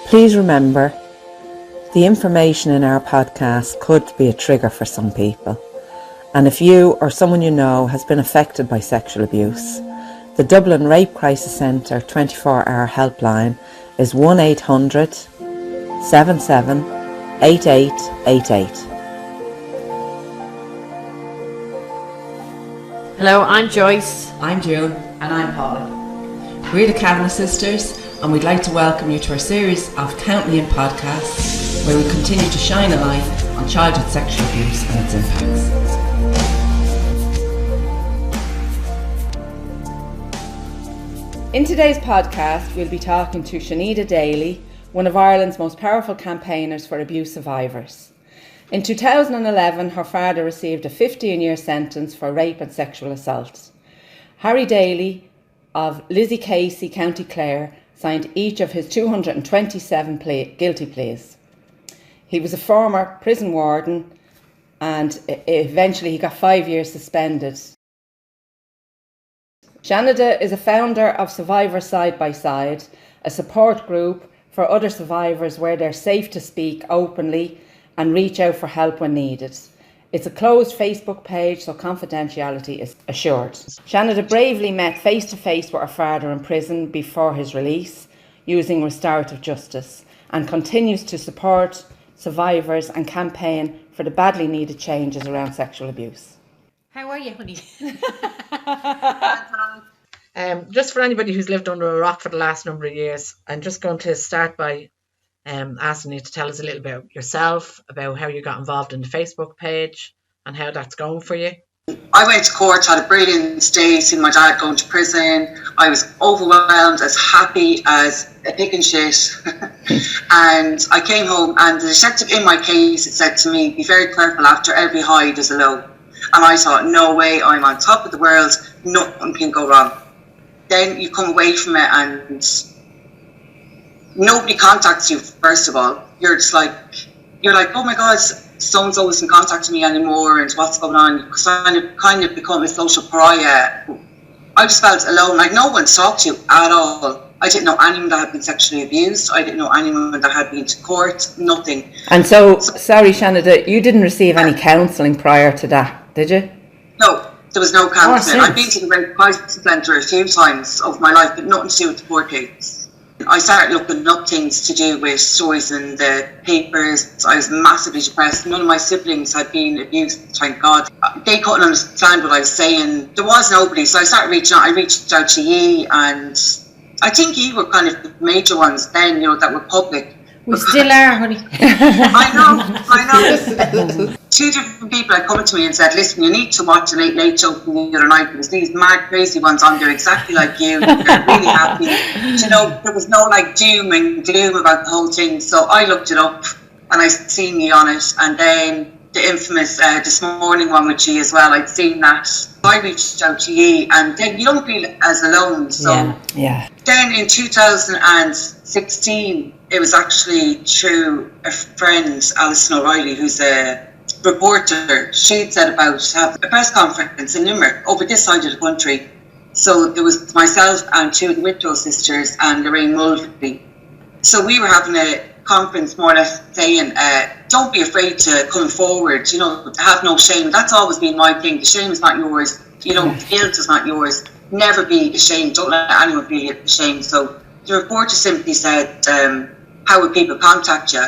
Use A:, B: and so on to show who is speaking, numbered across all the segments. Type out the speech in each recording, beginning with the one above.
A: Please remember, the information in our podcast could be a trigger for some people. And if you or someone you know has been affected by sexual abuse, the Dublin Rape Crisis Centre 24-hour helpline is 1800 77 8888.
B: Hello, I'm Joyce.
C: I'm June. And I'm Paula. We're the Kavanagh sisters, and we'd like to welcome you to our series of Count Me In podcasts, where we continue to shine a light on childhood sexual abuse and its impacts.
A: In today's podcast, we'll be talking to Shaneda Daly, one of Ireland's most powerful campaigners for abuse survivors. In 2011, her father received a 15-year sentence for rape and sexual assault. Harry Daly of Lizzie Casey, County Clare, signed each of his 227 guilty pleas. He was a former prison warden and eventually he got 5 years suspended. Shaneda is a founder of Survivor Side by Side, a support group for other survivors where they're safe to speak openly and reach out for help when needed. It's a closed Facebook page, so confidentiality is assured. Shaneda bravely met face-to-face with her father in prison before his release, using restorative justice, and continues to support survivors and campaign for the badly needed changes around sexual abuse.
B: How are you, honey?
D: Just for anybody who's lived under a rock for the last number of years, I'm just going to start by asking you to tell us a little bit about yourself, about how you got involved in the Facebook page and how that's going for you.
E: I went to court, had a brilliant day, seeing my dad going to prison. I was overwhelmed, as happy as a pig in shit. And I came home and the detective in my case had said to me, be very careful, after every high there's a low. And I thought, no way, I'm on top of the world, nothing can go wrong. Then you come away from it and nobody contacts you, first of all. You're like, oh my God, so-and-so isn't contacting me anymore, and what's going on? You kind of become a social pariah. I just felt alone, like no one talked to you at all. I didn't know anyone that had been sexually abused. I didn't know anyone that had been to court, nothing.
A: And so sorry Shaneda, you didn't receive any counselling prior to that, did you?
E: No, there was no counselling. I've been to the Rape Crisis Centre a few times over my life, but nothing to do with the court case. I started looking up things to do with stories in the papers. I was massively depressed. None of my siblings had been abused, thank God. They couldn't understand what I was saying. There was nobody, so I started reaching out. I reached out to ye, and I think ye were kind of the major ones then, that were public.
B: We still are, honey.
E: I know. Two different people had come to me and said, listen, you need to watch the Late Show from the other night, because these mad, crazy ones on there exactly like you. They're really happy. There was no doom and gloom about the whole thing. So I looked it up and I seen ye on it. And then the infamous This Morning one with ye as well, I'd seen that. I reached out to ye, and then you don't feel as alone. So
A: yeah. Then
E: in 2016, it was actually through a friend, Alison O'Reilly, who's a reporter. She'd said about having a press conference in Limerick, over this side of the country. So there was myself and two of the Whitlow sisters and Lorraine Mulvey. So we were having a conference, more or less saying, don't be afraid to come forward, to have no shame. That's always been my thing. The shame is not yours. The guilt is not yours. Never be ashamed. Don't let anyone feel ashamed. So the reporter simply said, how would people contact you?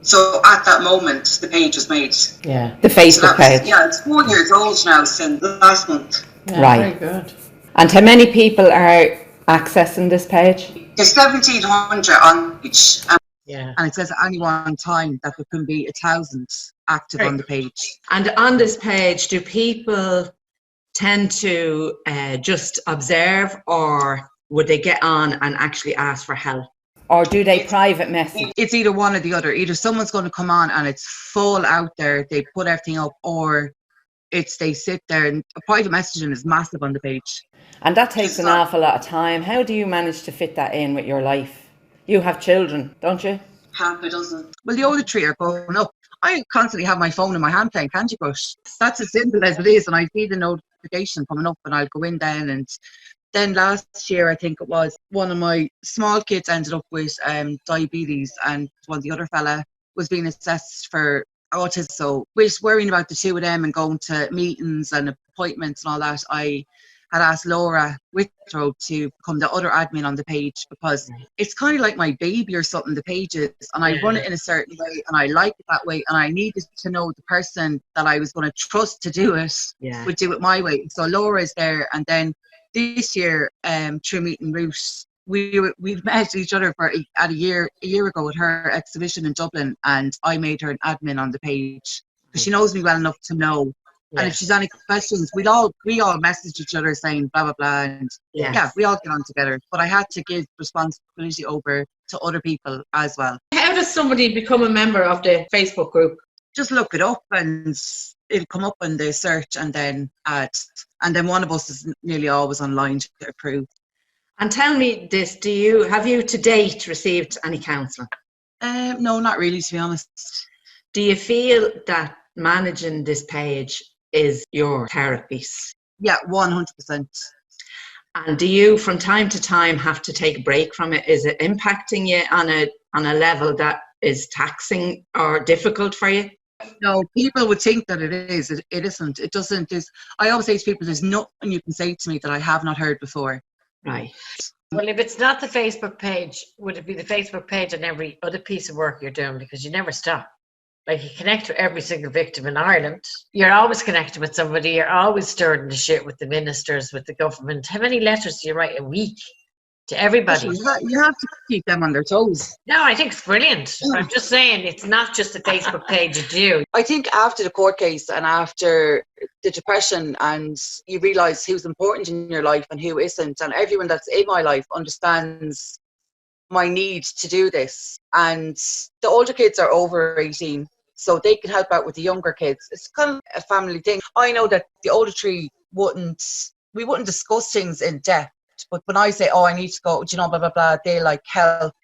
E: So at that moment, the page was made.
A: Yeah, the Facebook page.
E: It's 4 years old now, since last month.
B: Yeah,
A: right.
B: Very good.
A: And how many people are accessing this page?
E: There's 1,700 on the page.
D: Yeah.
E: And it says at any one time that there can be 1,000 active on the page.
D: And on this page, do people tend to just observe, or would they get on and actually ask for help?
A: Or do they private message?
E: It's either one or the other. Either someone's going to come on and it's full out there, they put everything up, or they sit there, and private messaging is massive on the page.
A: And that takes an awful lot of time. How do you manage to fit that in with your life? You have children, don't you?
E: Half a dozen. Well, the older three are growing up. I constantly have my phone in my hand playing Candy Crush. That's as simple as it is, and I see the notification coming up, and I'll go in then and
F: Then last year, I think it was, one of my small kids ended up with diabetes, and one the other fella was being assessed for autism. So with worrying about the two of them and going to meetings and appointments and all that, I had asked Laura Withrow to become the other admin on the page, because it's kind of like my baby or something, the pages, and I run it in a certain way and I like it that way, and I needed to know the person that I was going to trust to do it would do it my way. So Laura is there, and then this year, through meeting Ruth, we've met each other a year ago at her exhibition in Dublin, and I made her an admin on the page because she knows me well enough to know. And if she's any questions, we all message each other saying blah blah blah, and we all get on together. But I had to give responsibility over to other people as well.
D: How does somebody become a member of the Facebook group?
F: Just look it up and it'll come up in the search, and then add. And then one of us is nearly always online to approve.
D: And tell me this: have you to date received any counselling?
F: No, not really, to be honest.
D: Do you feel that managing this page is your therapy?
F: Yeah, 100%.
D: And do you, from time to time, have to take a break from it? Is it impacting you on a level that is taxing or difficult for you?
F: No, people would think that it is. It isn't. It doesn't. I always say to people, there's nothing you can say to me that I have not heard before.
D: Right.
B: Well, if it's not the Facebook page, would it be the Facebook page and every other piece of work you're doing? Because you never stop. Like, you connect with every single victim in Ireland. You're always connected with somebody. You're always stirring the shit with the ministers, with the government. How many letters do you write a week to everybody?
F: You have to keep them on their toes.
B: No, I think it's brilliant. I'm just saying, it's not just the Facebook page you do.
F: I think after the court case and after the depression, and you realise who's important in your life and who isn't, and everyone that's in my life understands my need to do this. And the older kids are over 18. So they can help out with the younger kids. It's kind of a family thing. I know that the older three wouldn't discuss things in depth. But when I say, I need to go, blah, blah, blah, they like help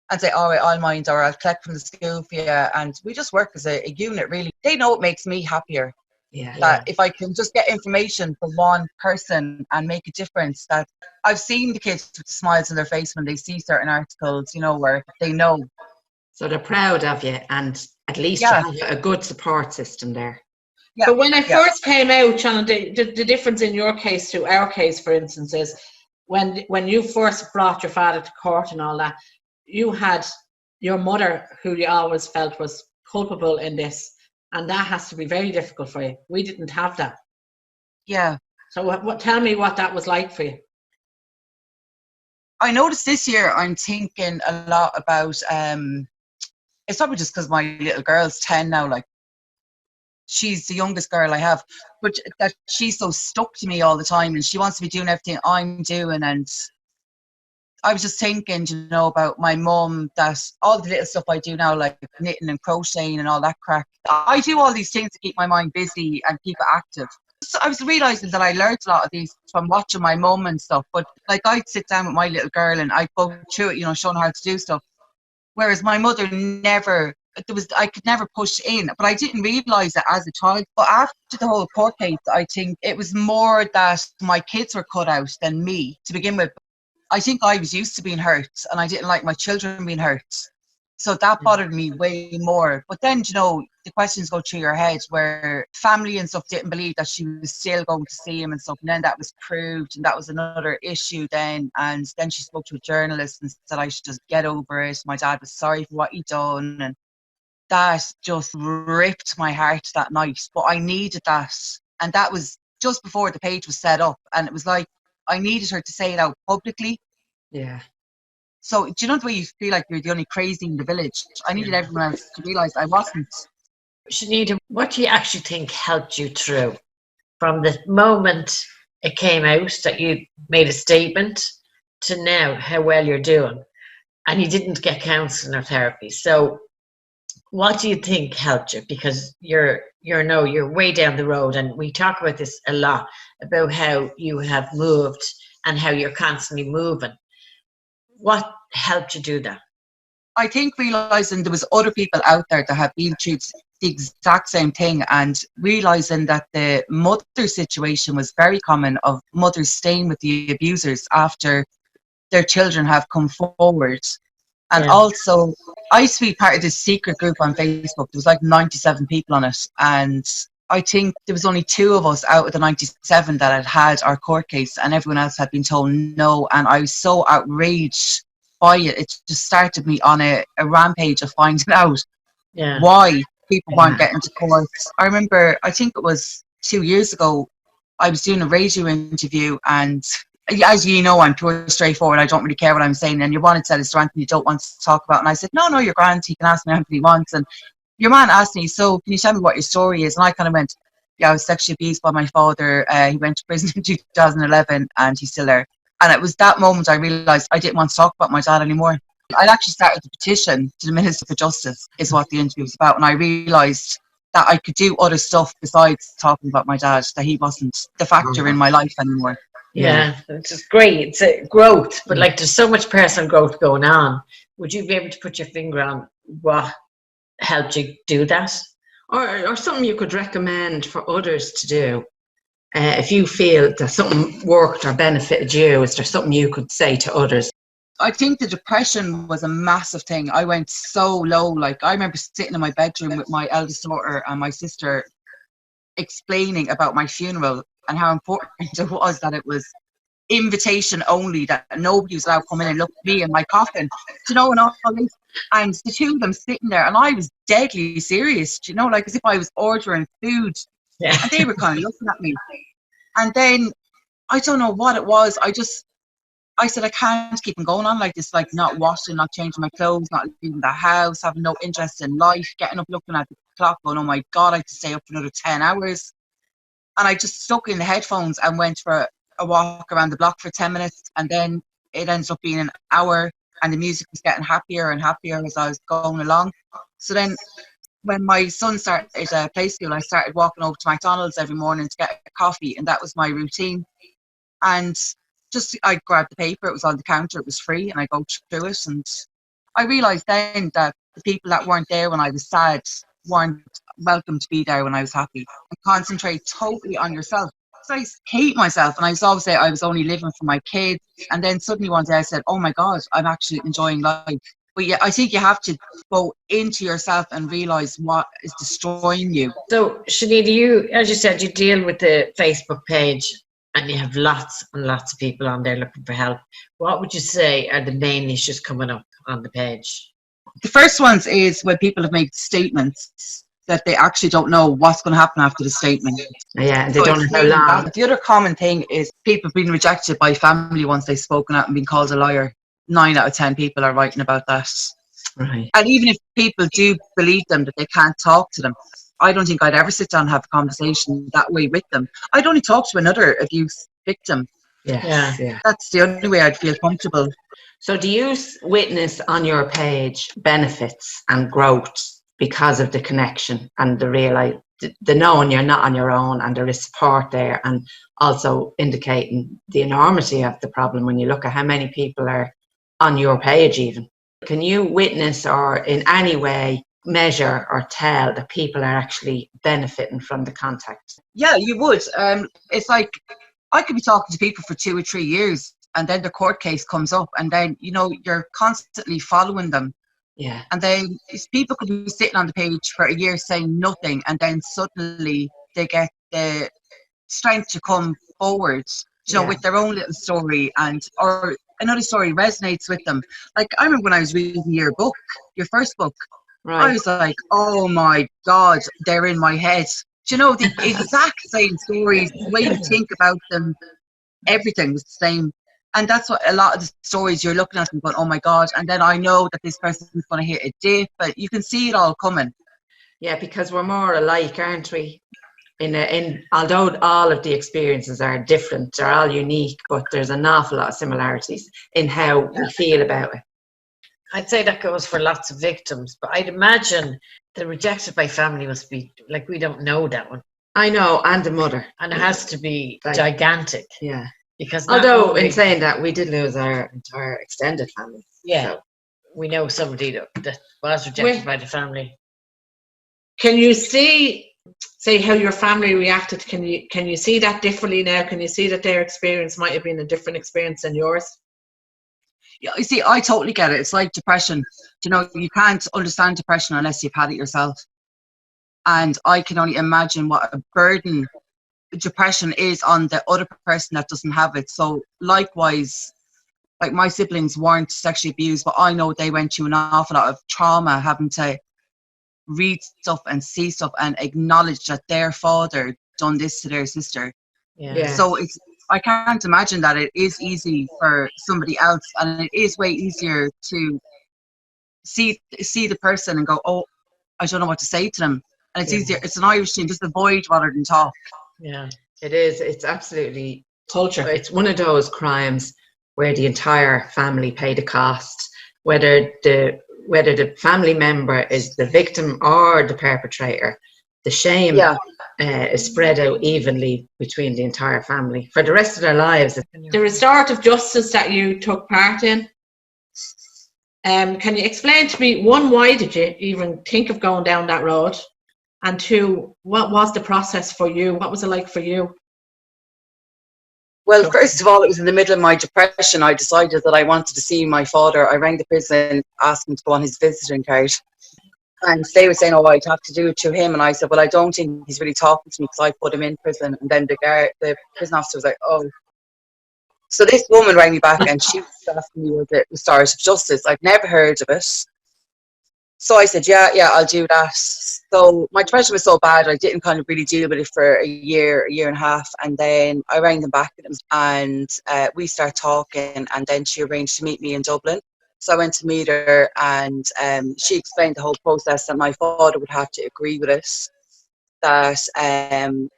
F: and say, all right, I'll mind, or I'll collect from the school for you. And we just work as a unit, really. They know it makes me happier. That if I can just get information from one person and make a difference, that I've seen the kids with the smiles on their face when they see certain articles, where they know.
D: So they're proud of you, and at least you have a good support system there.
F: Yeah.
D: But when I first came out, Shannon, the difference in your case to our case, for instance, is when you first brought your father to court and all that, you had your mother, who you always felt was culpable in this, and that has to be very difficult for you. We didn't have that.
F: Yeah.
D: So tell me what that was like for you.
F: I noticed this year I'm thinking a lot about, it's probably just because my little girl's 10 now, like, she's the youngest girl I have, but that she's so stuck to me all the time, and she wants to be doing everything I'm doing. And I was just thinking, about my mum, that all the little stuff I do now, like knitting and crocheting and all that crack, I do all these things to keep my mind busy and keep it active. So I was realising that I learned a lot of these from watching my mum and stuff, but like I'd sit down with my little girl and I'd go through it, showing her how to do stuff. Whereas my mother I could never push in, but I didn't realise it as a child. But after the whole court case, I think it was more that my kids were cut out than me to begin with. I think I was used to being hurt, and I didn't like my children being hurt. So that bothered me way more. But then, the questions go through your head where family and stuff didn't believe that she was still going to see him and stuff. And then that was proved, and that was another issue then. And then she spoke to a journalist and said I should just get over it. My dad was sorry for what he'd done. And that just ripped my heart that night. But I needed that. And that was just before the page was set up. And it was like, I needed her to say it out publicly.
D: Yeah.
F: So, do you know the way you feel like you're the only crazy in the village? I needed everyone else to realise I wasn't.
B: Shaneda, what do you actually think helped you through from the moment it came out that you made a statement to now how well you're doing, and you didn't get counselling or therapy? So what do you think helped you? Because you're way down the road, and we talk about this a lot, about how you have moved and how you're constantly moving. What helped you do that?
F: I think realising there was other people out there that had been through the exact same thing, and realising that the mother situation was very common, of mothers staying with the abusers after their children have come forward. And also, I used to be part of this secret group on Facebook. There was like 97 people on it, and I think there was only 2 of us out of the 97 that had our court case, and everyone else had been told no. And I was so outraged by it. It just started me on a rampage of finding out why people weren't getting to court. I remember, I think it was 2 years ago, I was doing a radio interview, and as you know, I'm pure straightforward. I don't really care what I'm saying. And your man had said, is there anything you don't want to talk about? And I said, no, you're grand. He can ask me anything he wants. And your man asked me, so can you tell me what your story is? And I kind of went, yeah, I was sexually abused by my father. He went to prison in 2011 and he's still there. And it was that moment I realised I didn't want to talk about my dad anymore. I'd actually started a petition to the Minister for Justice, is what the interview was about. And I realised that I could do other stuff besides talking about my dad, that he wasn't the factor in my life anymore.
B: Yeah, which is great. It's a growth, but like there's so much personal growth going on. Would you be able to put your finger on what helped you do that?
A: Or something you could recommend for others to do? If you feel that something worked or benefited you, is there something you could say to others?
F: I think the depression was a massive thing. I went so low. Like, I remember sitting in my bedroom with my eldest daughter and my sister explaining about my funeral and how important it was that it was invitation only, that nobody was allowed to come in and look at me in my coffin, and all this. And the 2 of them sitting there, and I was deadly serious, like as if I was ordering food. And they were kind of looking at me. And then, I don't know what it was, I said, I can't keep on going on like this, like not washing, not changing my clothes, not leaving the house, having no interest in life, getting up, looking at the clock, going, oh my God, I have to stay up for another 10 hours. And I just stuck in the headphones and went for a walk around the block for 10 minutes. And then it ends up being an hour, and the music was getting happier and happier as I was going along. So then when my son started at play school, I started walking over to McDonald's every morning to get a coffee, and that was my routine. And I grabbed the paper, it was on the counter, it was free, and I go through it. And I realised then that the people that weren't there when I was sad weren't welcome to be there when I was happy. And concentrate totally on yourself. So I hate myself, and I used to always say I was only living for my kids. And then suddenly one day I said, oh my God, I'm actually enjoying life. But yeah, I think you have to go into yourself and realise what is destroying you.
B: So, Shaneda, you, as you said, you deal with the Facebook page, and you have lots and lots of people on there looking for help. What would you say are the main issues coming up on the page?
F: The first ones is when people have made statements that they actually don't know what's going to happen after the statement.
B: Yeah, they don't know how long.
F: The other common thing is people being rejected by family once they've spoken out and been called a liar. 9 out of 10 people are writing about that.
B: Right.
F: And even if people do believe them that they can't talk to them, I don't think I'd ever sit down and have a conversation that way with them. I'd only talk to another abuse victim.
B: Yeah.
F: That's the only way I'd feel comfortable.
A: So do you witness on your page benefits and growth because of the connection and the knowing you're not on your own, and there is support there, and also indicating the enormity of the problem when you look at how many people are on your page even? Can you witness or in any way measure or tell that people are actually benefiting from the contact?
F: Yeah, you would. It's like I could be talking to people for 2 or 3 years, and then the court case comes up, and then you're constantly following them.
A: Yeah.
F: And then people could be sitting on the page for a year saying nothing, and then suddenly they get the strength to come forward, with their own little story, or another story resonates with them. Like, I remember when I was reading your first book, right. I was like, oh my God, they're in my head. The exact same stories, the way you think about them, everything was the same. And that's what a lot of the stories you're looking at and going, oh my God. And then I know that this person is going to hit a dip, but you can see it all coming.
A: Yeah, because we're more alike, aren't we? Although all of the experiences are different, they're all unique, but there's an awful lot of similarities in how we feel about it.
B: I'd say that goes for lots of victims, but I'd imagine the rejected by family must be, like, we don't know that one.
A: I know, and the mother.
B: And it has to be gigantic.
A: Yeah.
B: Because
A: although in saying that, we did lose our entire extended family.
B: Yeah.
A: So
B: we know somebody that was rejected by the family.
D: Can you see, say, how your family reacted? Can you see that differently now? Can you see that their experience might have been a different experience than yours?
F: Yeah, you see, I totally get it. It's like depression. You know, you can't understand depression unless you've had it yourself. And I can only imagine what a burden depression is on the other person that doesn't have it. So likewise, like my siblings weren't sexually abused, but I know they went through an awful lot of trauma, having to read stuff and see stuff and acknowledge that their father done this to their sister.
B: Yeah.
F: So I can't imagine that it is easy for somebody else, and it is way easier to see the person and go, oh, I don't know what to say to them. And it's easier, it's an Irish thing, just avoid rather than talk.
B: Yeah.
A: It is. It's absolutely
D: Culture.
A: It's one of those crimes where the entire family pay the cost, whether the family member is the victim or the perpetrator. The shame is spread out evenly between the entire family for the rest of their lives.
D: The restorative justice that you took part in, can you explain to me, one, why did you even think of going down that road? And two, what was the process for you? What was it like for you?
F: Well, first of all, it was in the middle of my depression. I decided that I wanted to see my father. I rang the prison, asked him to go on his visiting card. And they were saying, oh, I'd have to do it to him. And I said, well, I don't think he's really talking to me because I put him in prison. And then the prison officer was like, oh. So this woman rang me back and she was asking me about the restorative justice. I've never heard of it. So I said, yeah, I'll do that. So my depression was so bad, I didn't kind of really deal with it for a year and a half. And then I rang them back and we started talking, and then she arranged to meet me in Dublin. So I went to meet her, and she explained the whole process, and my father would have to agree with it. That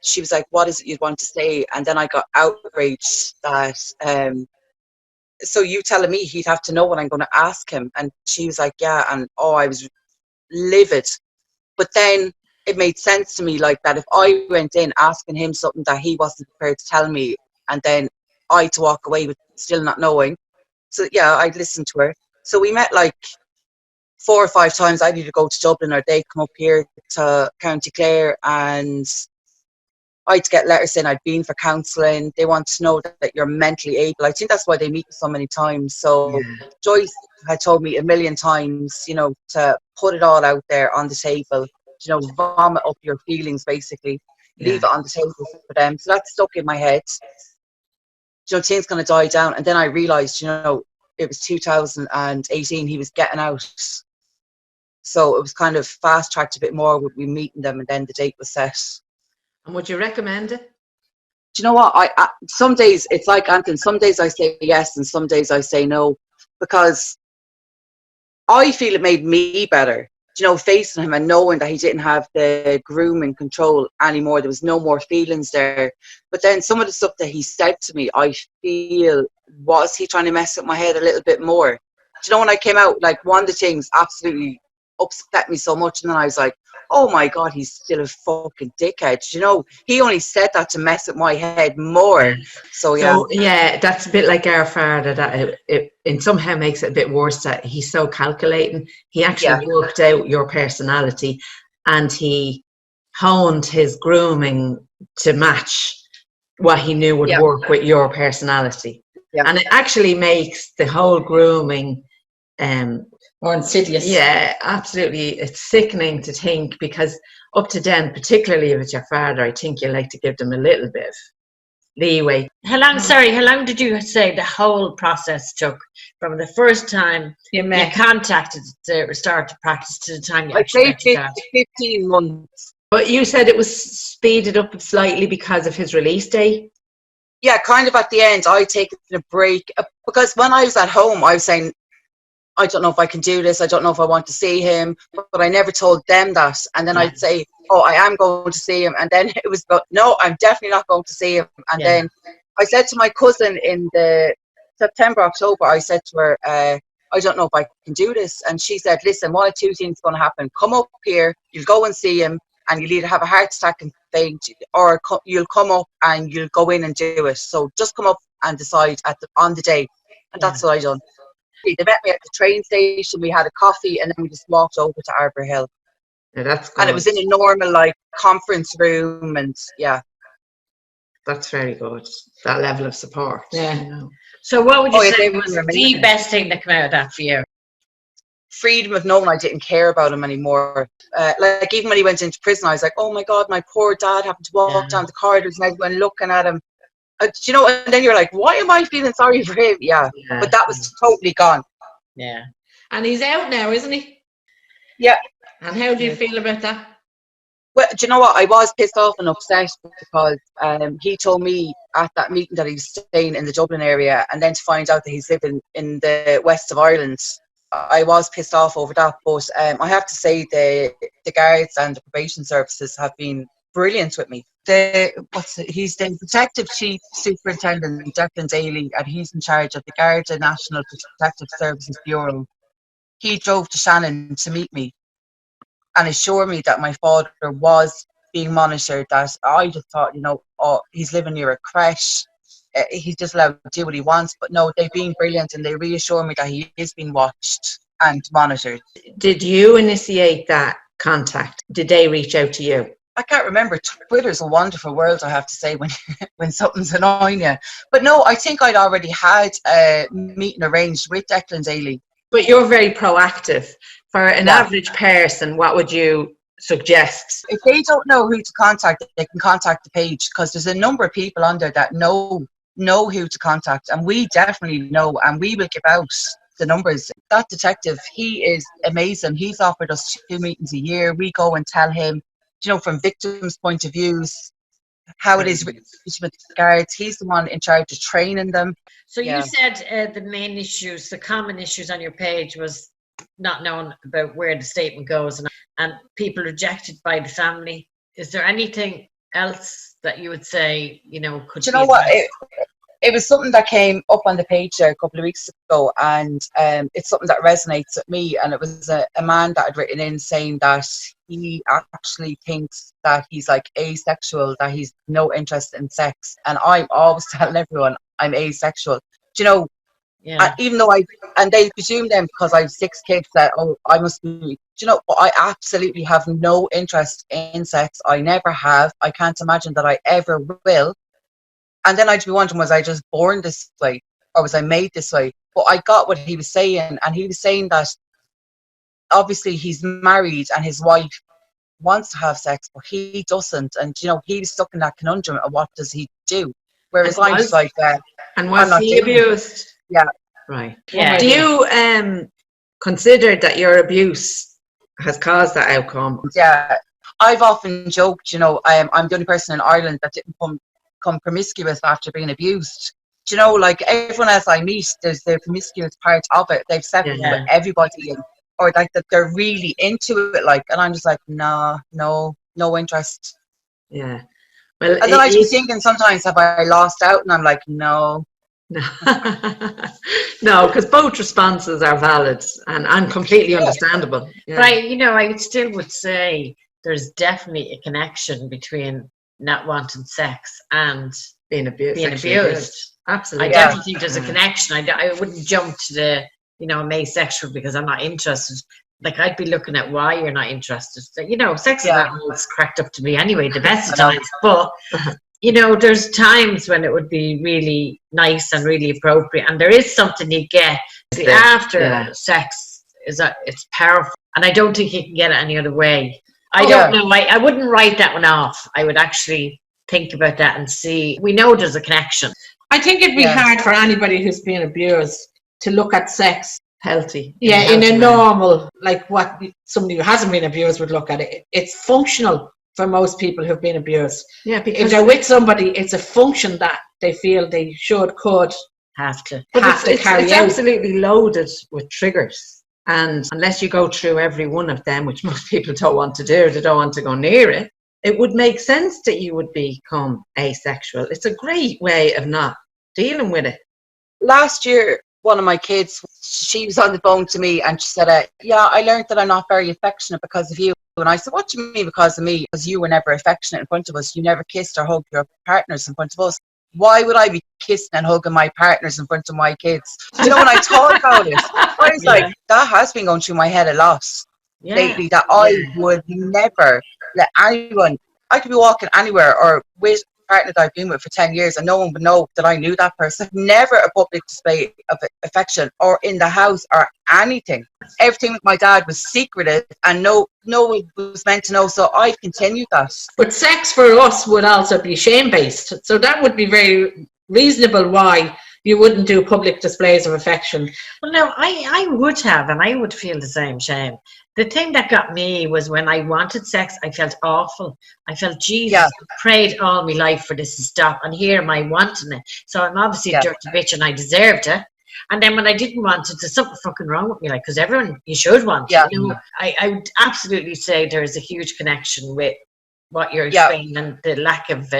F: she was like, what is it you'd want to say? And then I got outraged that, so you telling me he'd have to know what I'm going to ask him? And she was like, yeah. And I was livid. But then it made sense to me, like, that if I went in asking him something that he wasn't prepared to tell me, and then I to walk away with still not knowing. So yeah, I'd listen to her. So we met like 4 or 5 times. I'd either go to Dublin or they'd come up here to County Clare, and I'd get letters saying I'd been for counselling. They want to know that you're mentally able. I think that's why they meet so many times. So Joyce had told me a million times, you know, to put it all out there on the table, you know, vomit up your feelings, basically. Leave it on the table for them. So that stuck in my head. You know, things going to die down. And then I realised, you know, it was 2018, he was getting out. So it was kind of fast-tracked a bit more with me meeting them, and then the date was set.
A: And would you recommend it?
F: Do you know what? I some days it's like Anthony. Some days I say yes, and some days I say no, because I feel it made me better. You know, facing him and knowing that he didn't have the grooming control anymore. There was no more feelings there. But then some of the stuff that he said to me, I feel, was he trying to mess up my head a little bit more? Do you know, when I came out, like, one of the things absolutely upset me so much, and then I was like, oh my God, he's still a fucking dickhead. You know, he only said that to mess up my head more. So yeah.
A: So, yeah, that's a bit like our father, that it somehow makes it a bit worse that he's so calculating. He actually worked out your personality, and he honed his grooming to match what he knew would work with your personality. Yeah. And it actually makes the whole grooming
D: more insidious.
A: Yeah, absolutely. It's sickening to think, because up to then, particularly if it's your father, I think you like to give them a little bit of leeway.
B: How long did you say the whole process took from the first time you contacted the restorative practice to the time you actually got your dad?
F: 15 months.
A: But you said it was speeded up slightly because of his release date?
F: Yeah, kind of at the end, I'd taken a break, because when I was at home, I was saying, I don't know if I can do this. I don't know if I want to see him, but I never told them that. And then I'd say, oh, I am going to see him. And then it was, no, I'm definitely not going to see him. And then I said to my cousin in the September, October, I said to her, I don't know if I can do this. And she said, listen, one of two things is going to happen. Come up here, you'll go and see him, and you'll either have a heart attack and faint, or you'll come up and you'll go in and do it. So just come up and decide on the day. And that's what I done. They met me at the train station, we had a coffee, and then we just walked over to Arbor Hill.
D: Yeah, that's good.
F: And it was in a normal, like, conference room, and yeah.
D: That's very good. That level of support.
B: Yeah.
D: You know.
B: So what would you
F: Oh, yeah,
B: say
F: they
B: was
F: were
B: the
F: amazing.
B: best thing that came out of that for you?
F: Freedom of knowing I didn't care about him anymore. Like, even when he went into prison, I was like, oh my God, my poor dad having to walk down the corridors and everyone looking at him. Do you know, and then you're like, why am I feeling sorry for him? Yeah. But that was totally gone.
B: Yeah.
D: And he's out now, isn't he?
F: Yeah.
D: And how do you feel about that?
F: Well, do you know what? I was pissed off and upset because he told me at that meeting that he was staying in the Dublin area, and then to find out that he's living in the west of Ireland, I was pissed off over that. But I have to say the guards and the probation services have been brilliant with me. He's the Detective Chief Superintendent, Declan Daly, and he's in charge of the Garda National Protective Services Bureau. He drove to Shannon to meet me and assure me that my father was being monitored, that I just thought, you know, oh, he's living near a creche, he's just allowed to do what he wants. But no, they've been brilliant, and they reassure me that he is being watched and monitored.
D: Did you initiate that contact? Did they reach out to you?
F: I can't remember. Twitter's a wonderful world, I have to say, when something's annoying you. But no, I think I'd already had a meeting arranged with Declan Daly.
D: But you're very proactive. For an average person, what would you suggest?
F: If they don't know who to contact, they can contact the page, because there's a number of people on there that know who to contact, and we definitely know, and we will give out the numbers. That detective, he is amazing. He's offered us 2 meetings a year. We go and tell him, you know, from victims' point of views, how it is with the guards. He's the one in charge of training them.
B: So you said the main issues, the common issues on your page was not knowing about where the statement goes, and people rejected by the family. Is there anything else that you would say, you know, could?
F: Do you know what? It was something that came up on the page there a couple of weeks ago, and it's something that resonates with me. And it was a man that had written in saying that he actually thinks that he's like asexual, that he's no interest in sex. And I'm always telling everyone I'm asexual. Do you know?
B: Yeah.
F: Even though and they presume then because I have 6 kids that, oh, I must be, do you know, but I absolutely have no interest in sex. I never have. I can't imagine that I ever will. And then I'd be wondering, was I just born this way, or was I made this way? But I got what he was saying, and he was saying that obviously he's married and his wife wants to have sex, but he doesn't. And, you know, he was stuck in that conundrum of what does he do? Whereas I'm just like that.
D: And was he abused?
F: Yeah.
D: Right.
B: Yeah.
D: Do you consider that your abuse has caused that outcome?
F: Yeah. I've often joked, you know, I'm the only person in Ireland that didn't become promiscuous after being abused. Do you know, like everyone else I meet, there's the promiscuous part of it. They've said with everybody, or like that they're really into it, like, and I'm just like, no interest.
D: Yeah. Well,
F: and then I be thinking sometimes, have I lost out? And I'm like, no.
D: No, because both responses are valid and completely understandable. Yeah.
B: Right, you know, I still would say there's definitely a connection between not wanting sex and
D: being abused. Absolutely.
B: I definitely think there's a connection. I wouldn't jump to the, you know, I'm asexual because I'm not interested. Like, I'd be looking at why you're not interested. So, you know, sex is not always cracked up to me anyway, the best of times. But, you know, there's times when it would be really nice and really appropriate. And there is something you get after sex, is that it's powerful. And I don't think you can get it any other way. I don't know. I wouldn't write that one off. I would actually think about that and see. We know there's a connection.
D: I think it'd be hard for anybody who's been abused to look at sex healthy. Yeah, in a normal, like what somebody who hasn't been abused would look at it. It's functional for most people who've been abused. Yeah, because if they're with somebody, it's a function that they feel they could
B: have to
D: carry out. It's absolutely loaded with triggers. And unless you go through every one of them, which most people don't want to do, they don't want to go near it, it would make sense that you would become asexual. It's a great way of not dealing with it.
F: Last year, one of my kids, she was on the phone to me and she said, I learned that I'm not very affectionate because of you. And I said, what do you mean because of me? Because you were never affectionate in front of us. You never kissed or hugged your partners in front of us. why would I be kissing and hugging my partners in front of my kids? You know, when I thought about it, I was like, that has been going through my head a lot lately, that I would never let anyone, I could be walking anywhere or with a partner that I've been with for 10 years and no one would know that I knew that person. Never a public display of affection or in the house or anything. Everything with my dad was secretive and no one was meant to know, so I've continued that.
D: But sex for us would also be shame-based, so that would be very reasonable why you wouldn't do public displays of affection.
B: Well, no, I would have, and I would feel the same shame. The thing that got me was when I wanted sex, I felt awful. I felt, Jesus, I prayed all my life for this to stop, and here am I wanting it. So I'm obviously a dirty bitch, and I deserved it. And then when I didn't want it, there's something fucking wrong with me, like, because everyone, you should want it. You know? I would absolutely say there is a huge connection with what you're explaining and the lack of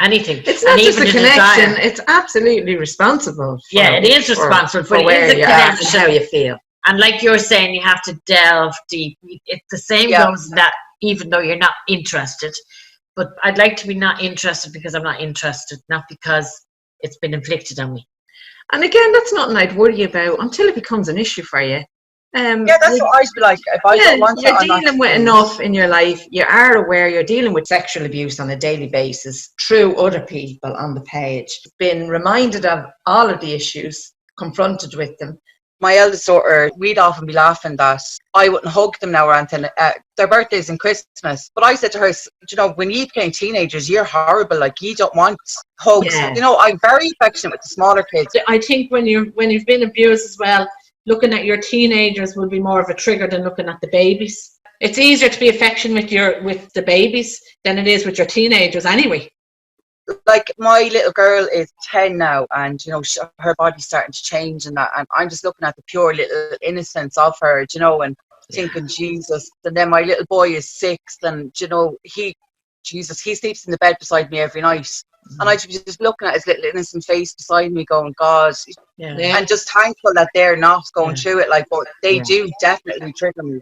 B: anything.
D: It's not just a connection, it's absolutely responsible.
B: It is responsible for
D: where
B: it is a connection.
D: and how you feel.
B: And like you're saying, you have to delve deep. It's the same goes that even though you're not interested. But I'd like to be not interested because I'm not interested, not because it's been inflicted on me.
D: And again, that's nothing I'd worry about until it becomes an issue for you.
F: That's what I'd be like. If I don't want
D: you're dealing with enough in your life, you are aware you're dealing with sexual abuse on a daily basis through other people on the page. Been reminded of all of the issues, confronted with them.
F: My eldest daughter, we'd often be laughing that I wouldn't hug them now or anything. Their birthdays and Christmas. But I said to her, you know, when you became teenagers, you're horrible. Like, you don't want hugs. You know, I'm very affectionate with the smaller kids.
D: I think when you've been abused as well, looking at your teenagers will be more of a trigger than looking at the babies. It's easier to be affectionate with the babies than it is with your teenagers anyway.
F: Like, my little girl is 10 now, and you know, her body's starting to change and that, and I'm just looking at the pure little innocence of her, you know, and thinking, Jesus. And then my little boy is 6, and you know, he sleeps in the bed beside me every night. And I should be just looking at his little innocent face beside me going, God, and just thankful that they're not going through it, like, but they do definitely trigger me.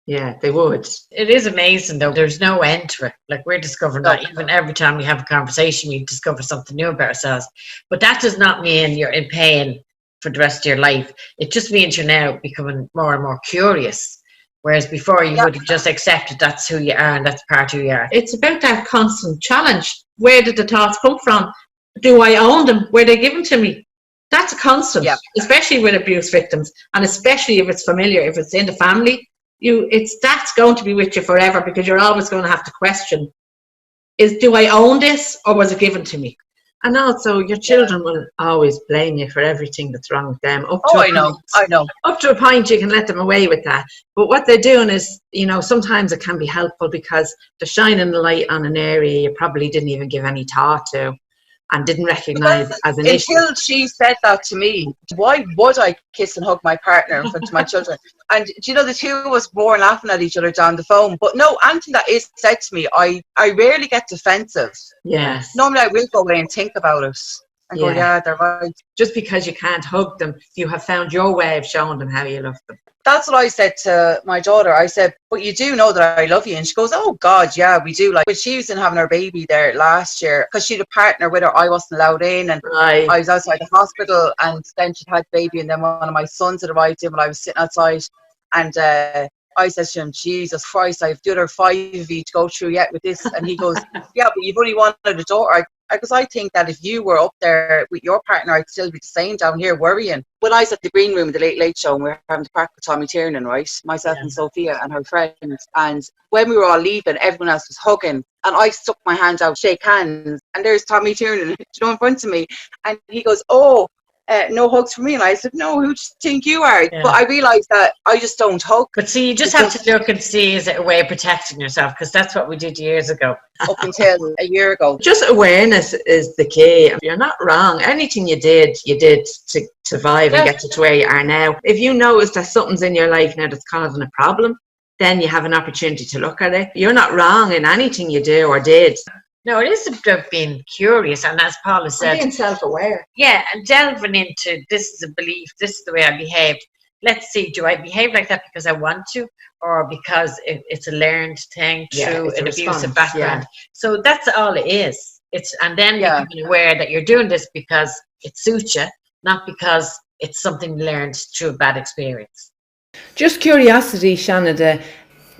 D: Yeah, they would.
B: It is amazing, though. There's no end to it. Like, we're discovering that even every time we have a conversation, we discover something new about ourselves. But that does not mean you're in pain for the rest of your life. It just means you're now becoming more and more curious. Whereas before you would have just accepted that's who you are and that's part of who you are.
D: It's about that constant challenge. Where did the thoughts come from? Do I own them? Were they given to me? That's a constant, especially with abuse victims, and especially if it's familiar, if it's in the family. That's going to be with you forever, because you're always going to have to question, do I own this or was it given to me? And also, your children will always blame you for everything that's wrong with them.
F: I know.
D: Up to a point, you can let them away with that. But what they're doing is, you know, sometimes it can be helpful because they're shining the light on an area you probably didn't even give any thought to and didn't recognise as an issue.
F: Until she said that to me, why would I kiss and hug my partner in front of my children? And do you know, the two of us were laughing at each other down the phone. But no, anything that is said to me, I rarely get defensive.
D: Yes.
F: Normally I will go away and think about it and go, yeah, they're right.
D: Just because you can't hug them, you have found your way of showing them how you love them.
F: That's what I said to my daughter. I said, but you do know that I love you. And she goes, oh God, yeah, we do. Like, when she was in having her baby there last year, because she had a partner with her, I wasn't allowed in, and I was outside the hospital, and then she had the baby, and then one of my sons had arrived in when I was sitting outside, and I said to him, Jesus Christ, I've the other 5 of you to go through yet with this. And he goes, yeah, but you've only wanted a daughter. Because I think that if you were up there with your partner, I'd still be the same down here worrying. When I was at the Green Room at the Late Late Show, and we were having to crack with Tommy Tiernan, right? Myself and Sophia and her friends. And when we were all leaving, everyone else was hugging. And I stuck my hand out, shake hands. And there's Tommy Tiernan, you know, in front of me. And he goes, no hugs for me. And I said, no, who do you think you are? Yeah. But I realised that I just don't hug.
B: But see, you just have to look and see, is it a way of protecting yourself? Because that's what we did years ago.
F: Up until a year ago.
D: Just awareness is the key. You're not wrong. Anything you did to survive and get to where you are now. If you notice that something's in your life now that's causing a problem, then you have an opportunity to look at it. You're not wrong in anything you do or did.
B: No, it is about being curious, and as Paula said,
D: being self-aware.
B: Yeah, and delving into, this is a belief, this is the way I behaved. Let's see, do I behave like that because I want to, or because it's a learned thing through an abusive background? Yeah. So that's all it is. And then becoming aware that you're doing this because it suits you, not because it's something learned through a bad experience.
A: Just curiosity, Shaneda,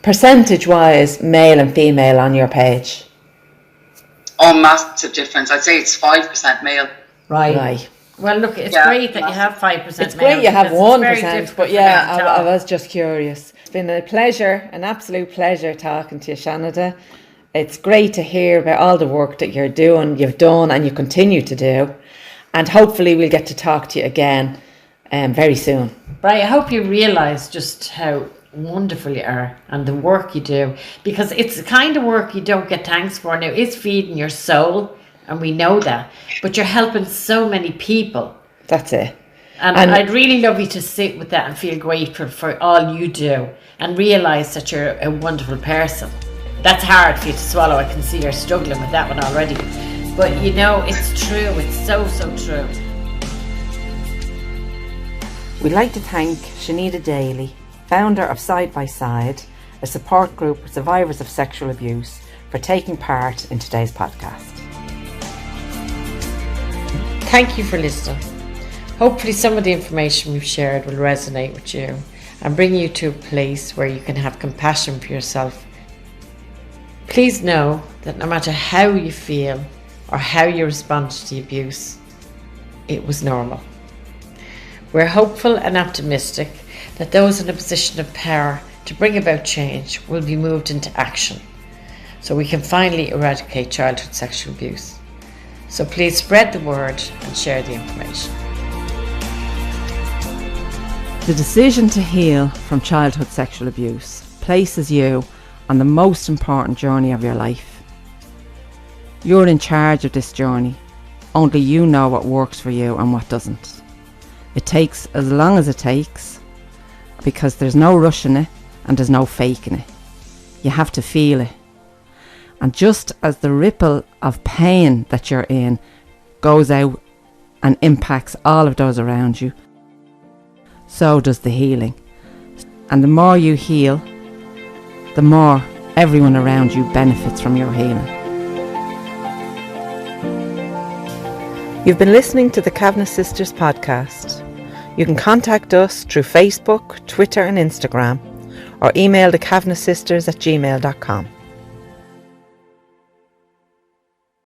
A: percentage-wise, male and female on your page?
E: Oh, massive difference. I'd say it's 5% male.
A: Right.
B: Well, look, it's great that you have 5%.
A: It's great you have 1%, but I was just curious. It's been a pleasure, an absolute pleasure talking to you, Shaneda. It's great to hear about all the work that you've done and you continue to do. And hopefully we'll get to talk to you again very soon.
B: Brian, I hope you realise just how wonderful you are and the work you do, because it's the kind of work you don't get thanks for. Now, it's feeding your soul, and we know that, but you're helping so many people.
A: That's it.
B: And I'd really love you to sit with that and feel grateful for all you do and realise that you're a wonderful person. That's hard for you to swallow. I can see you're struggling with that one already. But you know, it's true. It's so, so true.
A: We'd like to thank Shaneda Daly, founder of Side by Side, a support group for survivors of sexual abuse, for taking part in today's podcast.
B: Thank you for listening. Hopefully some of the information we've shared will resonate with you and bring you to a place where you can have compassion for yourself. Please know that no matter how you feel or how you respond to the abuse, it was normal. We're hopeful and optimistic that those in a position of power to bring about change will be moved into action so we can finally eradicate childhood sexual abuse. So please spread the word and share the information.
A: The decision to heal from childhood sexual abuse places you on the most important journey of your life. You're in charge of this journey. Only you know what works for you and what doesn't. It takes as long as it takes, because there's no rushing it and there's no faking it. You have to feel it. And just as the ripple of pain that you're in goes out and impacts all of those around you, so does the healing. And the more you heal, the more everyone around you benefits from your healing. You've been listening to the Kavanagh Sisters podcast. You can contact us through Facebook, Twitter and Instagram, or email the kavanaghsisters@gmail.com.